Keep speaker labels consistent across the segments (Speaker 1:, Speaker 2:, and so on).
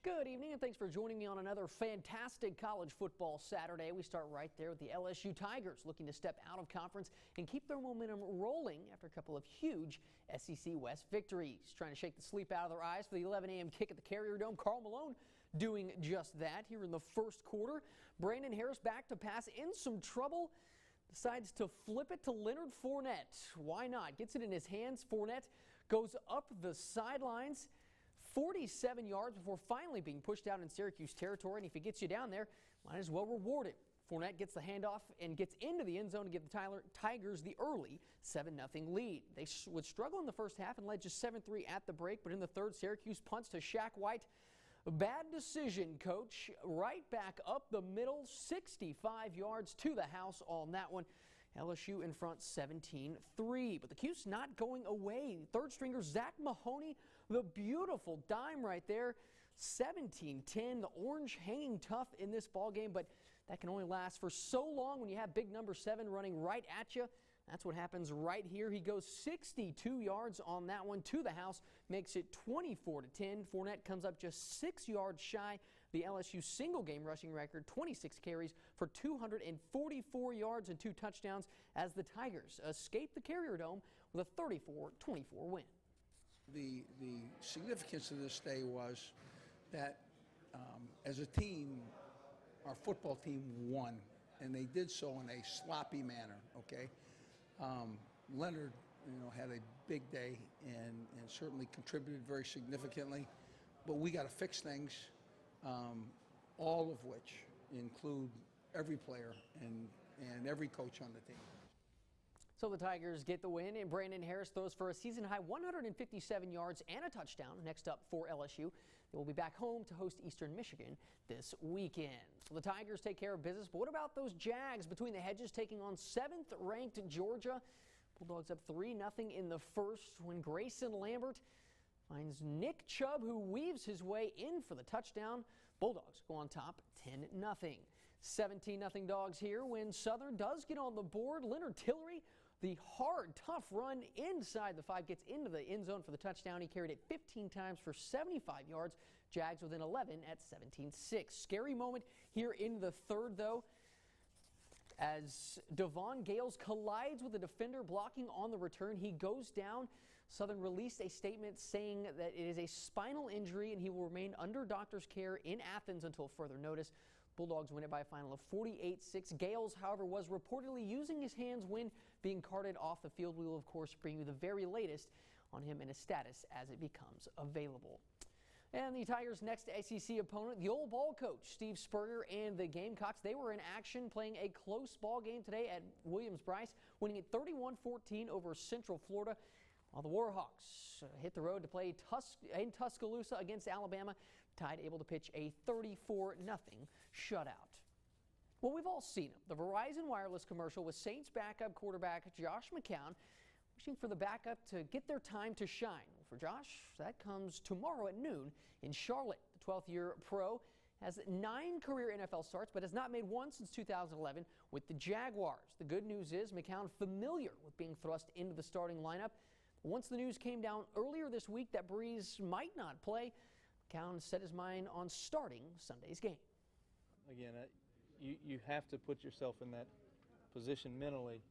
Speaker 1: Good evening and thanks for joining me on another fantastic college football Saturday. We start right there with the LSU Tigers looking to step out of conference and keep their momentum rolling after a couple of huge SEC West victories. Trying to shake the sleep out of their eyes for the 11 a.m. kick at the Carrier Dome. Karl Malone doing just that here in the first quarter. Brandon Harris back to pass in some trouble. Decides to flip it to Leonard Fournette. Why not? Gets it in his hands. Fournette goes up the sidelines. 47 yards before finally being pushed out in Syracuse territory. And if he gets you down there, might as well reward it. Fournette gets the handoff and gets into the end zone to give the Tigers the early 7-0 lead. They would struggle in the first half and led just 7-3 at the break. But in the third, Syracuse punts to Shaq White. Bad decision, coach. Right back up the middle, 65 yards to the house on that one. LSU in front 17-3, but the Cuse not going away. Third stringer Zach Mahoney, the beautiful dime right there, 17-10. The Orange hanging tough in this ball game, but that can only last for so long when you have big number 7 running right at you. That's what happens right here. He goes 62 yards on that one to the house, makes it 24-10. Fournette comes up just 6 yards shy. The LSU single game rushing record, 26 carries for 244 yards and 2 touchdowns as the Tigers escape the Carrier Dome with a 34-24 win.
Speaker 2: The significance of this day was that as a team, our football team won, and they did so in a sloppy manner, okay? Leonard, had a big day and certainly contributed very significantly, but we got to fix things, all of which include every player and every coach on the team.
Speaker 1: So the Tigers get the win, and Brandon Harris throws for a season-high 157 yards and a touchdown. Next up for LSU, they will be back home to host Eastern Michigan this weekend. So the Tigers take care of business, but what about those Jags between the hedges taking on 7th-ranked Georgia? Bulldogs up 3-0 in the first when Grayson Lambert finds Nick Chubb, who weaves his way in for the touchdown. Bulldogs go on top 10-0. 17-0 Dogs here when Southern does get on the board. Leonard Tillery, the hard, tough run inside the 5, gets into the end zone for the touchdown. He carried it 15 times for 75 yards. Jags within 11 at 17-6. Scary moment here in the third, though, as Devon Gales collides with a defender blocking on the return. He goes down. Southern released a statement saying that it is a spinal injury and he will remain under doctor's care in Athens until further notice. Bulldogs win it by a final of 48-6. Gales, however, was reportedly using his hands when being carted off the field. We will, of course, bring you the very latest on him and his status as it becomes available. And the Tigers' next SEC opponent, the old ball coach, Steve Spurrier and the Gamecocks. They were in action playing a close ball game today at Williams-Brice, winning it 31-14 over Central Florida. While the Warhawks hit the road to play in Tuscaloosa against Alabama, Tide able to pitch a 34-0 shutout. Well, we've all seen him. The Verizon Wireless commercial with Saints backup quarterback Josh McCown wishing for the backup to get their time to shine. Well, for Josh, that comes tomorrow at noon in Charlotte. The 12th-year pro has 9 career NFL starts, but has not made one since 2011 with the Jaguars. The good news is McCown familiar with being thrust into the starting lineup. Once the news came down earlier this week that Breeze might not play, McCown set his mind on starting Sunday's game.
Speaker 3: Again, you have to put yourself in that position mentally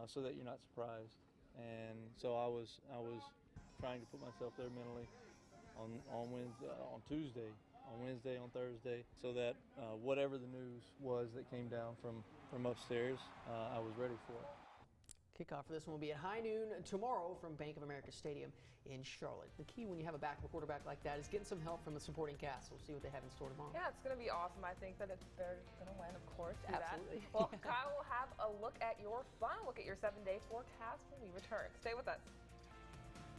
Speaker 3: so that you're not surprised. And so I was trying to put myself there mentally on Wednesday, on Tuesday, on Wednesday, on Thursday, so that whatever the news was that came down from upstairs, I was ready for it.
Speaker 1: Kickoff for this one will be at high noon tomorrow from Bank of America Stadium in Charlotte. The key when you have a backup quarterback like that is getting some help from the supporting cast. We'll see what they have in store tomorrow.
Speaker 4: Yeah, it's going to be awesome. I think that they're going to win, of course.
Speaker 1: Absolutely.
Speaker 4: That. Well, Kyle will have a look at your final look at your 7-day forecast when we return. Stay with us.